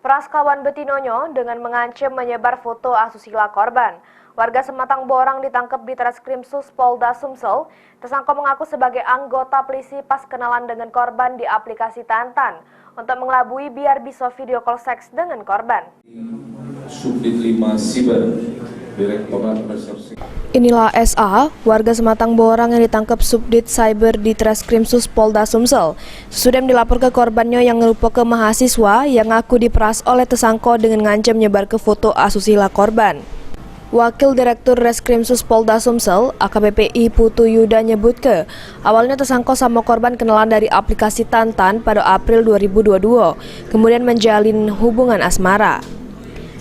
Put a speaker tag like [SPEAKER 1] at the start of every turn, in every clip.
[SPEAKER 1] Praskawan Betinonyo dengan mengancam menyebar foto asusila korban. Warga Sematang Borang ditangkap di Treskrimsus Polda Sumsel. Tersangka mengaku sebagai anggota polisi pas kenalan dengan korban di aplikasi Tantan untuk mengelabui biar bisa video call seks dengan korban.
[SPEAKER 2] Subdit 5 Siber, Direktorat Reserse.
[SPEAKER 1] Inilah SA, warga Sematang Borang yang ditangkap Subdit Cyber di Treskrimsus Polda Sumsel. Sesudah dilapor ke korbannya yang merupakan mahasiswa yang ngaku diperas oleh tersangka dengan ngancam nyebar ke foto asusila korban. Wakil Direktur Reskrimsus Polda Sumsel, AKBP I Putu Yuda nyebut awalnya tersangka sama korban kenalan dari aplikasi Tantan pada April 2022, kemudian menjalin hubungan asmara.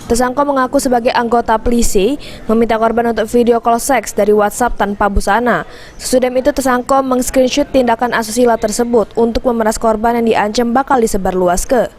[SPEAKER 1] Tersangka mengaku sebagai anggota polisi meminta korban untuk video call seks dari WhatsApp tanpa busana. Sesudah itu tersangka meng-screenshot tindakan asusila tersebut untuk memeras korban yang diancam bakal disebarluaskan.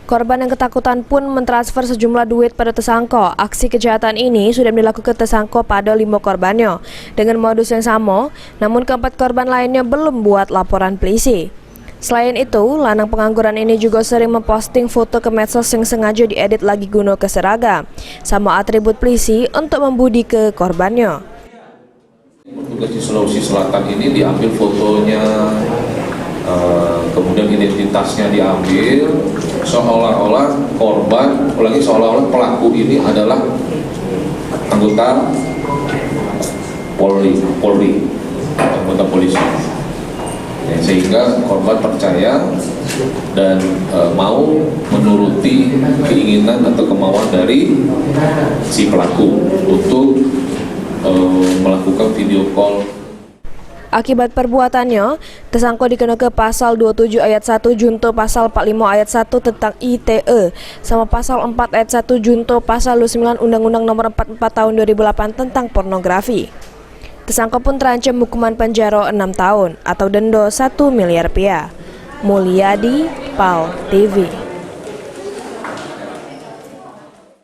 [SPEAKER 1] Korban yang ketakutan pun mentransfer sejumlah duit pada tersangka. Aksi kejahatan ini sudah dilakukan tersangka pada 5 korbannya dengan modus yang sama, namun keempat korban lainnya belum buat laporan polisi. Selain itu, lanang pengangguran ini juga sering memposting foto ke medsos yang sengaja diedit lagi guna ke seragam, sama atribut polisi untuk membudi ke korbannya.
[SPEAKER 2] Petugas di Sulawesi Selatan ini diambil fotonya, kemudian identitasnya diambil, seolah-olah korban, seolah-olah pelaku ini adalah anggota Polri, anggota polisi. Sehingga korban percaya dan mau menuruti keinginan atau kemauan dari si pelaku untuk melakukan video call.
[SPEAKER 1] Akibat perbuatannya, tersangka dikenakan pasal 27 ayat 1 junto pasal 45 ayat 1 tentang ITE sama pasal 4 ayat 1 junto pasal 29 Undang-Undang Nomor 44 Tahun 2008 tentang pornografi. Tersangka pun terancam hukuman penjara 6 tahun atau denda 1 miliar rupiah. Mulyadi, PAL TV.